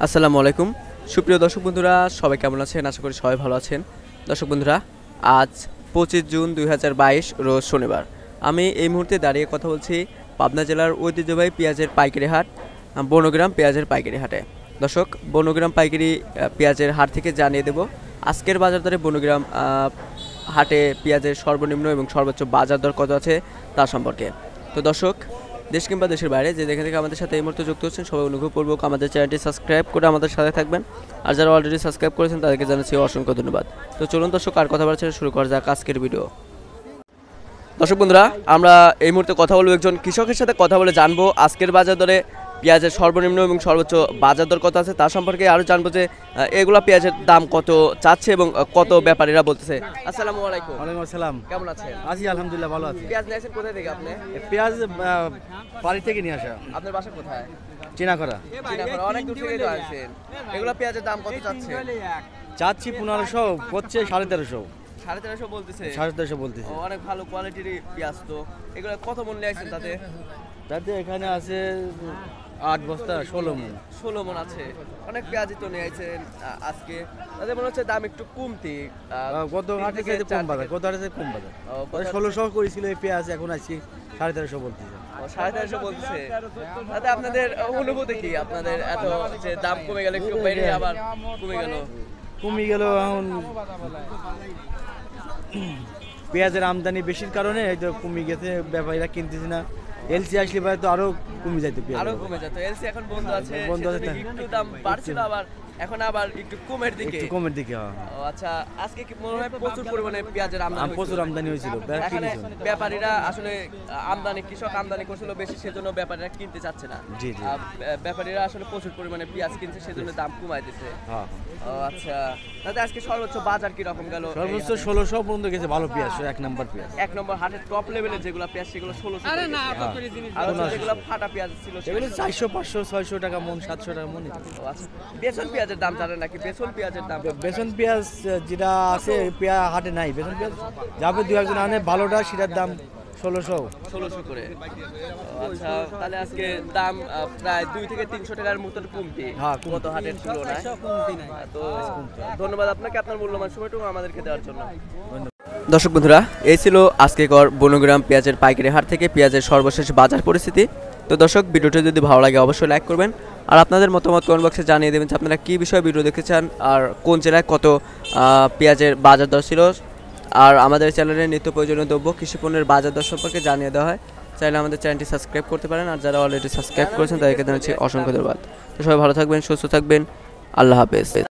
আসসালামু আলাইকুম সুপ্রিয় দর্শক বন্ধুরা, সবাই কেমন আছেন? আশা করি সবাই ভালো আছেন। দর্শক বন্ধুরা, আজ 25 জুন 2022 রোজ শনিবার। আমি এই মুহূর্তে দাঁড়িয়ে কথা বলছি পাবনা জেলার ঐতিহ্যবাহী পেঁয়াজের পাইকারি হাট বনগ্রাম পেঁয়াজের পাইকারি হাটে। দর্শক, বনগ্রাম পাইকারি পেঁয়াজের হাট থেকে জানিয়ে দেব আজকের বাজার দরে বনগ্রাম হাটে পেঁয়াজের সর্বনিম্ন এবং সর্বোচ্চ বাজার দর কত আছে তা সম্পর্কে। তো দর্শক, দেশ কিংবা দেশের বাইরে যে যেখান থেকে আমাদের সাথে এই মুহূর্তে যুক্ত হচ্ছেন, সবাই অনুগ্রহপূর্বক আমাদের চ্যানেলটি সাবস্ক্রাইব করে আমাদের সাথে থাকবেন। আর যারা অলরেডি সাবস্ক্রাইব করেছেন তাদেরকে জানাচ্ছি অসংখ্য ধন্যবাদ। তো চলুন দর্শক, আর কথা বলার শুরু করা যাক আজকের ভিডিও। দর্শক বন্ধুরা, আমরা এই মুহূর্তে কথা বলবো একজন কৃষকের সাথে কথা বলে জানবো আজকের বাজার দরে পেঁয়াজের সর্বনিম্ন এবং সর্বোচ্চ বাজার দর কত আছে তার সম্পর্কে আরও জানবো যে এগুলা পেঁয়াজের দাম কত চাচ্ছে এবং কত ব্যাপারীরা বলতেছে। আসসালামু আলাইকুম। ওয়ালাইকুম আসসালাম। কেমন আছেন? আছি আলহামদুলিল্লাহ, ভালো আছি। পেঁয়াজ নিয়েছেন কোথায় থেকে আপনি? পেঁয়াজ বাড়ি থেকে নিয়ে আসা। আপনার বাসা কোথায়? চেনা করা। অনেক দূর থেকে তো আসছেন। এগুলো পেঁয়াজের দাম কত চাচ্ছে? চাচ্ছি 1500, করছে 1350। 1350 বলতেছে। 1350 বলতেছে। অনেক ভালো কোয়ালিটির পেঁয়াজ তো। এগুলো কত মূল্য আছেন তাতে? তাতে এখানে আছে 8 বস্তা 16 মণ। 16 মণ আছে। অনেক পেঁয়াজই তো নিয়েছেন আজকে। তাতে মনে হচ্ছে দাম একটু কমতি। কত হাটে থেকে কম বাজার, কত হাটে কম বাজার। 1600 করেছিল এই পেঁয়াজ, এখন আছি 1350 বলতেছে। 1350 বলতেছে। তাতে আপনাদের অনুভূতি কি? আপনাদের এত যে দাম কমে গেল, একটু বেড়ে আবার কমে গেল। এখন পেঁয়াজের আমদানি বেশির কারণে হয়তো কমে গেছে, ব্যাপারীরা কিনতেছে না। এলসি আসলে পরে তো আরো কমে যাইতো পেঁয়াজ, আরো কমে যেত। এলসি এখন বন্ধ আছে, একটু দাম বাড়ছিল, আবার এখন আবার একটু কমের দিকে। আচ্ছা, আজকে কি মনে হয় প্রচুর পরিমাণে পেঁয়াজের আমদানি? প্রচুর আমদানি হয়েছিল। ব্যাপারীরা আসলে কৃষক আমদানি করছিল বেশি, সেজন্য ব্যাপারীরা কিনতে চাচ্ছে না। ব্যাপারীরা আসলে প্রচুর পরিমাণে পেঁয়াজ কিনছে, সেজন্য দাম কমাই দিচ্ছে। আচ্ছা, তাতে আজকে সর্বোচ্চ বাজার কি রকম গেল? সর্বোচ্চ 1600 পর্যন্ত গেছে। ভালো পেঁয়াজ, এক নম্বর পেঁয়াজ, এক নম্বর হাটের টপ লেভেলের যেগুলো পেঁয়াজ সেগুলো 1600। আর যেগুলো ফাটা পেঁয়াজ ছিল সেগুলো 400, 500, 600 টাকা মন, 700 টাকা মন। আচ্ছা, বেসন পেঁয়াজের দাম জানেন নাকি? বেসন পেঁয়াজের দাম? বেসন পেঁয়াজ যেটা আছে পেঁয়াজ হাটে নাই। বেসন পেঁয়াজ যাবে দু একজন আনে ভালোটা, সেটার দাম 1600 করে। আচ্ছা, তাহলে আজকে দাম প্রায় 2 থেকে 300 টাকার মতো কমতি গত হাটের তুলনায়। তো ধন্যবাদ আপনাকে আপনার মূল্যবান সময়টুকু আমাদেরকে দেওয়ার জন্য। দর্শক বন্ধুরা, এই ছিল আজকের বনগ্রাম পেঁয়াজের পাইকারি হাট থেকে পেঁয়াজের সর্বশেষ বাজার পরিস্থিতি। তো দর্শক, ভিডিওটি যদি ভালো লাগে অবশ্যই লাইক করবেন, আর আপনাদের মতামত কমেন্ট বক্সে জানিয়ে দেবেন যে আপনারা কী বিষয়ে ভিডিও দেখতে চান আর কোন জেলায় কত পেঁয়াজের বাজার দর ছিল। আর আমাদের চ্যানেলে নিত্য প্রয়োজনীয় দ্রব্য কৃষিপণ্যের বাজার দর সম্পর্কে জানিয়ে দেওয়া হয়। চাইলে আমাদের চ্যানেলটি সাবস্ক্রাইব করতে পারেন, আর যারা অলরেডি সাবস্ক্রাইব করেছেন তাদেরকে জানাচ্ছি অসংখ্য ধন্যবাদ। তো সবাই ভালো থাকবেন, সুস্থ থাকবেন, আল্লাহ হাফেজ।